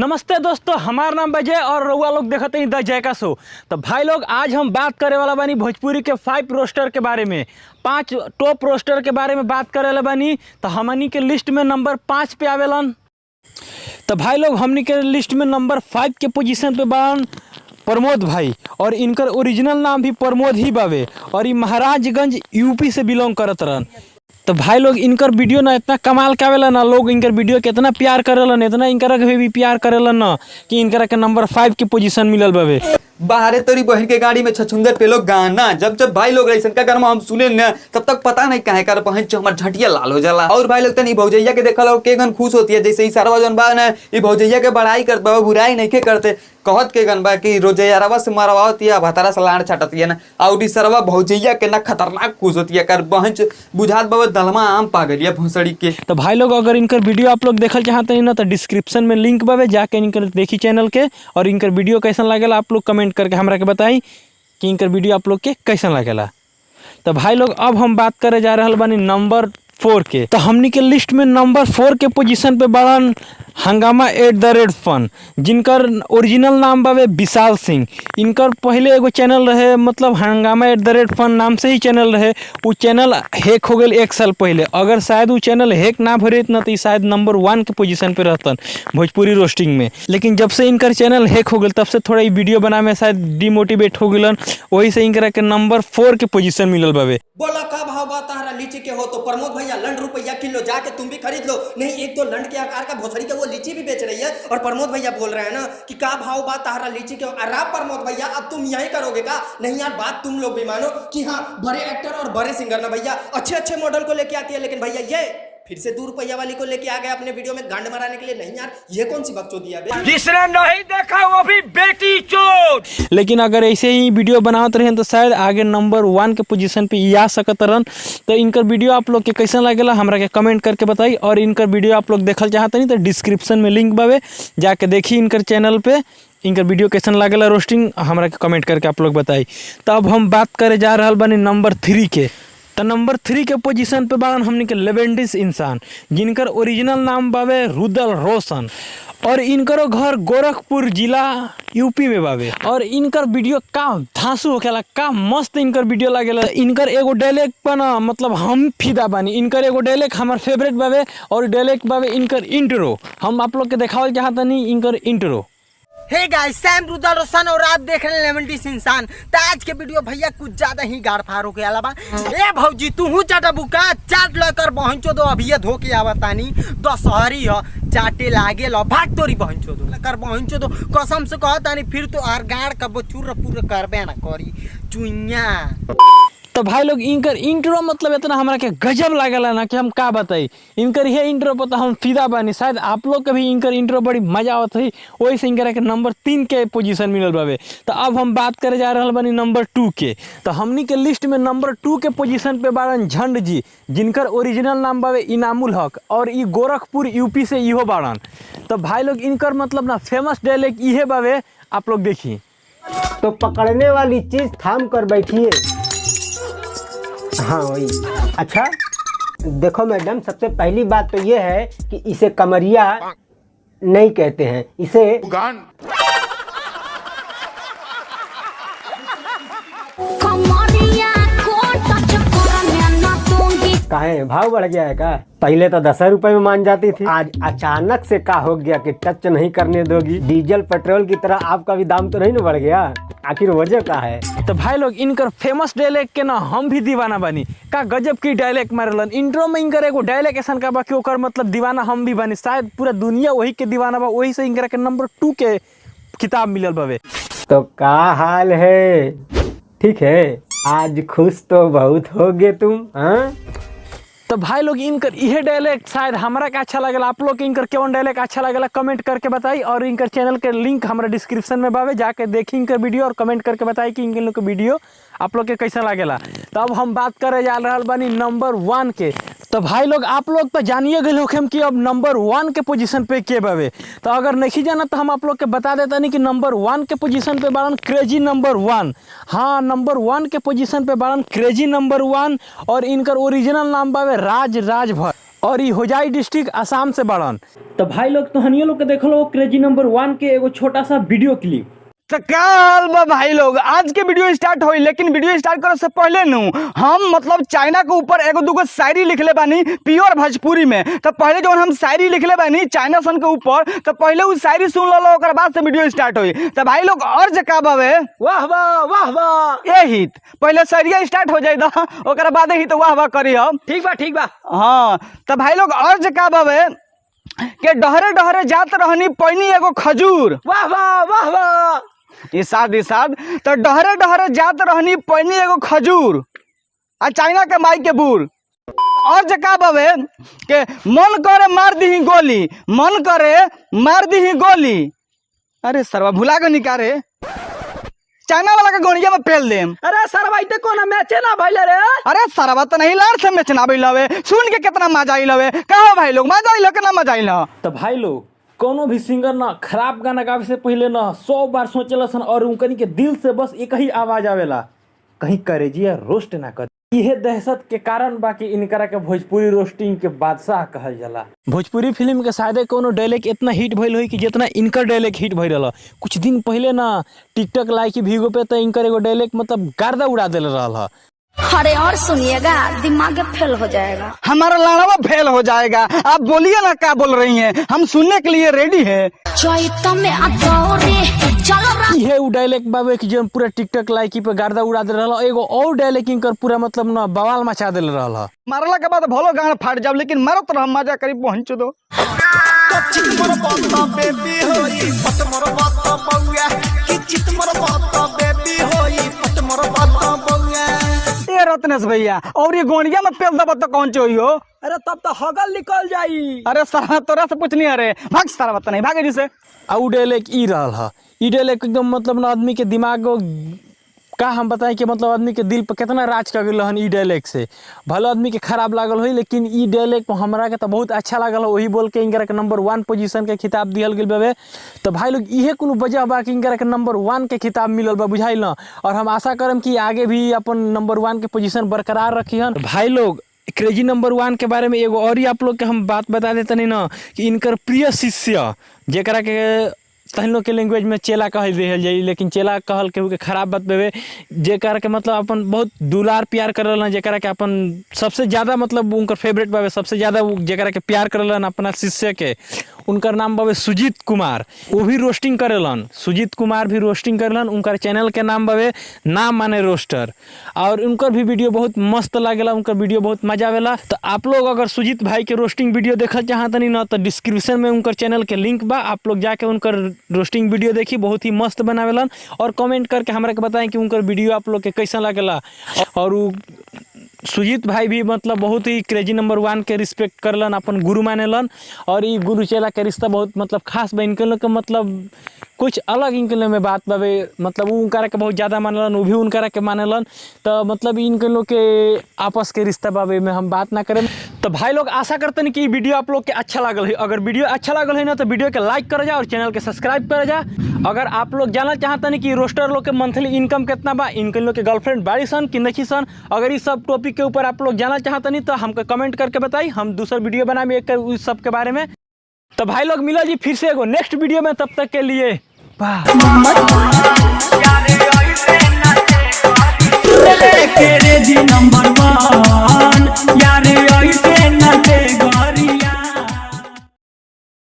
नमस्ते दोस्तों, हमारा नाम अजय और रउआ लोग देखते हैं द जयका शो। तो भाई लोग आज हम बात करे वाला बानी भोजपुरी के 5 रोस्टर के बारे में, 5 टॉप रोस्टर के बारे में बात करे वाला बानी। तो हमनी के लिस्ट में नंबर 5 पे आवेलन। तो भाई लोग हमनी के लिस्ट में नंबर 5 के पोजीशन पे बान प्रमोद भाई, और इनकर ओरिजिनल नाम भी प्रमोद ही बावे, और ये महाराजगंज यूपी से बिलोंग करत रहन। तो भाई लोग इनकर वीडियो ना इतना कमाल का आवेला ना, लोग इनकर वीडियो के इतना प्यार करेलन, इतना इनकर भी प्यार करेलन ना कि इनकर के नंबर 5 की पोजीशन मिलल बावे। बाहरे तोरी बहन के गाड़ी में छछुंदर पे लोग गाना जब जब भाई लोग ऐसा का गाना हम सुने न तब तक पता नहीं काहे कर पहन हमार झटिया लाल हो जाला। और भाई लोग तनी भौजैया के देखल और के गन खुश होती है, जैसे ई सारा जन बा न ई भौजैया के बड़ाई करत बा, बुराई नहीं के करते, कहत के गन बा कि रोजैयारवा से मरवावतिया भतारा से लाड़ छाटतिया ना, और ई सरवा भौजैया के ना खतरनाक खुश होती है कर बहन बुझात बा दलमा आम पागलिया भोसड़ी के। तो भाई लोग अगर इनकर वीडियो आप लोग देखल चाहते हैं ना तो डिस्क्रिप्शन में लिंक बावे, जाके इनकर देखी चैनल के, और इनकर वीडियो कैसा लागेला आप लोग कमेंट करके हमरा के बताई कि इनकर वीडियो आप लोग के कैसा लागेला। तो भाई लोग अब हम बात करे जा रहल बानी नंबर 4 के। तो हमनी के लिस्ट में नंबर 4 के पोजीशन पे बड़न हंगामा @फन, जिनकर ओरिजिनल नाम बावे विशाल सिंह। इनकर पहले एगो चैनल रहे, मतलब हंगामा @फन नाम से ही चैनल रहे। वो चैनल हैक हो गए 1 साल पहले। अगर शायद वो चैनल हैक ना भरे ना तो शायद नंबर 1 के पोजीशन पे रहतन भोजपुरी रोस्टिंग में। लेकिन जब से इनकर चैनल हैक हो गए तब से थोड़ा वीडियो बनाने में शायद डिमोटिवेट हो गए, वही से इनकर के नंबर 4 के पोजीशन मिलल बावे। बोला का भाव बा तारा लीची के हो तो प्रमोद भैया लंड रुपया किलो, जाके तुम भी खरीद लो। नहीं एक तो लंड के आकार का भोसड़ी का वो लीची भी बेच रही है, और प्रमोद भैया बोल रहे हैं ना कि का भाव बा तारा लीची के। अरे प्रमोद भैया अब तुम यही करोगे का? नहीं यार, बात तुम लोग भी मानो कि हाँ बड़े एक्टर और बड़े सिंगर ना भैया अच्छे अच्छे मॉडल को लेके आती है, लेकिन भैया ये फिर से 2 रुपया वाली को लेके आ गए अपने वीडियो में गांड मराने के लिए। नहीं यार, ये कौन सी बकचोदी है? जिसने नहीं देखा वो भी बेटी चोद। लेकिन अगर ऐसे ही वीडियो बनाते रहे तो शायद आगे नंबर 1 के पोजीशन पे आ सकत रहन। तो इनकर वीडियो आप लोग के कैसा लगेला हमरा के कमेंट करके बताई, और इनकर वीडियो आप लोग देखल चाहते नहीं तो डिस्क्रिप्शन में लिंक बावे, जाके देखी इनकर चैनल पे इनकर वीडियो कैसन लागेला रोस्टिंग, हमरा के कमेंट करके आप लोग बताई। तो अब हम बात करे जा रहल बानी नंबर 3 के। तो नंबर 3 के पोजीशन पे बान हमने के लेवेंडिस इंसान, जिनकर ओरिजिनल नाम बावे रुदल रोशन, और इनकरो घर गोरखपुर जिला यूपी में बावे। और इनकर वीडियो का धांसू होखेला, का मस्त इनकर वीडियो लागेला। इनकर एगो डायलॉग पर ना मतलब हम फिदा बानी। इनकर एगो डायलॉग हमार फेवरेट बावे, और डायलॉग बावे इनकर इंट्रो। हम आप लोग के देखावल चाहतनी इनकर intro. Hey guys, Sam Rudal रोशन और आप देख रहे हैं लेवेंडिस इंसान। तो आज के वीडियो भैया कुछ ज्यादा ही गाड़ फाड़ो के अलावा ए भौजी तू हूँ चाटा बुका चाट लेकर पहुंचो दो, अभी धो के आवतानी दशहरी हो चाटे लागे लो भाग तोरी पहुंचो दो कर पहुंचो दो, कसम से कहतानी फिर तो आर गाड़ का चूर पूरे करबे ना करी चुइया। तो भाई लोग इनकर इंट्रो मतलब इतना हमरा के गजब लागेला ना कि हम का बताई। इनकर ये इंट्रो पता हम फिदा बानी, शायद आप लोग के भी इनकर इंट्रो बड़ी मजा आवत है, वही से इनकर के नंबर 3 के पोजीशन मिलल बावे। तो अब हम बात करे जा रहल बानी नंबर 2 के। तो हमनी के लिस्ट में नंबर 2 के पोजीशन पे बाड़न झंड जी, जिनकर ओरिजिनल नाम बावे इनामुल हक, और ई गोरखपुर यूपी से इहो बाड़न। तो भाई लोग इनकर मतलब ना फेमस डायलॉग इहे बावे, आप लोग देखिए। तो पकड़ने वाली चीज थाम कर बैठिए। हाँ वही। अच्छा देखो मैडम, सबसे पहली बात तो ये है कि इसे कमरिया नहीं कहते हैं, इसे काहे भाव बढ़ गया है का? पहले तो 10 रुपए में मान जाती थी, आज अचानक से का हो गया कि टच नहीं करने दोगी? डीजल पेट्रोल की तरह आपका भी दाम तो नहीं ना बढ़ गया? आखिर वजह का है? तो भाई लोग इनकर फेमस डायलॉग के ना हम भी दीवाना बनी, का गजब की डायलॉग मारलन। इंट्रो में इनकर एगो डायलॉग ऐसा का बा कि ओकर मतलब दीवाना हम भी बनी, शायद पूरा दुनिया वही के दीवाना बा, वही से इनकर के नंबर 2 के किताब मिलल बावे। तो का हाल है? ठीक है, आज खुश तो बहुत होगे तुम। हाँ तो भाई लोग इनकर यह डायलॉग शायद हमरा के अच्छा लगेला, आप लोग के इनकर कौन डायलॉग अच्छा लगेला कमेंट करके बताई, और इनकर चैनल के लिंक हमारा डिस्क्रिप्शन में बावे, जाके देखी इनकर वीडियो और कमेंट करके बताई कि इनके लोग के वीडियो आप लोग के कैसा लागेला। तो अब हम बात करे जा रहल बानी नंबर 1 के। तो भाई लोग आप लोग तो जानिए गए होखेम कि अब नंबर 1 के पोजीशन पे के बावे। तो अगर नहीं जाना तो हम आप लोग के बता देता नहीं कि नंबर 1 के पोजीशन पे बारन क्रेजी नंबर 1। हाँ, नंबर 1 के पोजीशन पे बारन क्रेजी नंबर 1, और इनकर ओरिजिनल नाम बावे राज राजभर। और ये होजाई डिस्ट्रिक्ट आसाम से बड़न। तो भाई लोग तो हनियो लोग के देख लो क्रेजी नंबर 1 के एगो छोटा सा वीडियो क्लिप। तो क्या हाल बा भाई लोग, आज के वीडियो स्टार्ट हुई, लेकिन वीडियो स्टार्ट करे से पहले हम मतलब चाइना के ऊपर एगो दूगो शायरी लिखले बानी प्योर भोजपुरी में। तो पहले जो हम शायरी लिखले बानी चाइना सन के ऊपर, तो पहले वो शायरी सुन लो, ओकर बाद से वीडियो स्टार्ट हुई। तो भाई लोग अर्ज का बावे, वाह वाह वाह वाह, ये हित पहले शायरिया स्टार्ट हो जाए ओकर बाद ही तो वाह वाह करी हम। ठीक बा। हाँ तो भाई लोग अर्ज का बावे के डहरे डहरे जात रहनी पैनी एगो खजूर, वाह वाह वाह वाह, इसाद तो डहरे डहरे जात रहनी पैनी एगो खजूर आ चाइना के माई के बूर। और जका बावे के मन करे मार दी गोली, मन करे मार दी गोली। अरे सरवा भुला गनी का रे, चाइना वाला के गोनिया में पेल देम। अरे सरवा इते कोना मैच ना भइले रे। अरे सरवा तो नहीं लाड़ से मैच ना भइलवे, सुन के कितना मजा आइलवे। कहो भाई लोग मजा आइल कि ना मजा आइल? तो भाई लोग कोनो भी सिंगर ना खराब गाना गावे से पहले ना 100 बार सोचेला सन और उनकनी के दिल से बस एक ही आवाज आवेला, कहीं करेजिया रोस्ट ना कर। यह दहशत के कारण बाकी इनकरा के भोजपुरी रोस्टिंग के बादशाह कहल जाला। भोजपुरी फिल्म के शायद कोनो डायलॉग इतना हिट भइल होई कि जितना इनकर डायलॉग हिट भइल रहल। कुछ दिन पहले ना टिकटॉक लाइक वीडियो पे तो इनकर एगो डायलॉग मतलब गर्दा उड़ा देले रहल। अरे और सुनिएगा, दिमाग फेल हो जाएगा, हमारा लाड़वा फेल हो जाएगा। आप बोलिए ना क्या बोल रही हैं, हम सुनने के लिए रेडी है। ये उ डायलॉग बाबे कि जब पूरा टिकटॉक लाइकी पे गर्दा उड़ा दे रहल। एगो और डायलॉग इनकर पूरा मतलब ना बवाल मचा दे रहल। मारला के बाद भलो गाना फाट जाओ, लेकिन मारत रह मजा करी पहुंच दो। रत्नेश भैया और ये गोनिया में पेल दबा तो कौन चाहिए हो? अरे तब तो हगल निकल जाई। अरे सारा तोरा से पूछनी, अरे भाग सारा बता नहीं भागे जिसे। उ डायलॉग ई रहल ह, ई डायलॉग एकदम मतलब ना आदमी के दिमाग का हम बताएं कि मतलब आदमी के दिल पर कितना राज कर गल हन ई डायलॉग से। भले आदमी के खराब लागल हो, लेकिन ई डायलॉग हमरा के तो बहुत अच्छा लागल। वही बोल के इनकरा के नंबर 1 पोजीशन के खिताब दिहल गेल बाबे। तो भाई लोग इहे कुल वजह बा कि इनकरा के नंबर 1 के खिताब मिलल बा, बुझाइल ना। और हम आशा करम कि आगे भी अपन नंबर 1 के पोजीशन बरकरार रखी हन। भाई लोग क्रेजी नंबर 1 के बारे में एगो और ही आप लोग के हम बात बता देते नहीं ना कि इनकर प्रिय शिष्य जेकरा के तहन लोग के लैंग्वेज में चेला कहल दिहल जाई, लेकिन चेला कहल केहू के खराब बात बेबे। जेकरा के मतलब अपन बहुत दुलार प्यार करल, जेकरा के अपन सबसे ज़्यादा मतलब उनकर फेवरेट बाबे, सबसे ज़्यादा जेकरा के प्यार करलन अपना शिष्य के, उनकर नाम बाबे सुजीत कुमार। वो भी रोस्टिंग करेलन, सुजीत कुमार भी रोस्टिंग करेलन। उनकर चैनल के नाम बाबे नाम माने रोस्टर। और उनकर भी वीडियो बहुत मस्त लागेला, उनकर वीडियो बहुत मजा आवेला। तो आप लोग अगर सुजीत भाई के रोस्टिंग वीडियो देखल चाहतनी ना तो डिस्क्रिप्शन में उनकर चैनल के लिंक बा, आप लोग जाके उनकर रोस्टिंग वीडियो देखी, बहुत ही मस्त बनावेलन। और कमेंट करके हमरा के बताएं कि उनकर वीडियो आप लोग के कैसा लागेला। और सुजीत भाई भी मतलब बहुत ही क्रेजी नंबर 1 के रिस्पेक्ट करलन, अपन गुरु मानेलन। और ये गुरु चेला के रिश्ता बहुत मतलब खास बा। इनके लोग के मतलब कुछ अलग इनके लोग में बात बाबे, मतलब वो उनकरा के बहुत ज़्यादा मानेलन, वो भी उनकरा के मानेलन। तो मतलब इनके लोग के आपस के रिश्ता बाबे में हम बात ना करें। तो भाई लोग आशा करते हैं कि वीडियो आप लोग के अच्छा लागल है। अगर वीडियो अच्छा लागल है ना तो वीडियो के लाइक कर जा और चैनल के सब्सक्राइब कर जा। अगर आप लोग जानना चाहते हैं कि रोस्टर लोग के मंथली इनकम कितना बा, इनके लोग के गर्लफ्रेंड बाड़ी सन कि नहीं सन, अगर इस सब टॉपिक के ऊपर आप लोग जानना चाहते नहीं तो हमको कमेंट करके बताइए, हम दूसरा वीडियो बनाए एक उस सब के बारे में। तो भाई लोग मिला जी फिर से एगो नेक्स्ट वीडियो में, तब तक के लिए नंबर 1 यार ऐसे न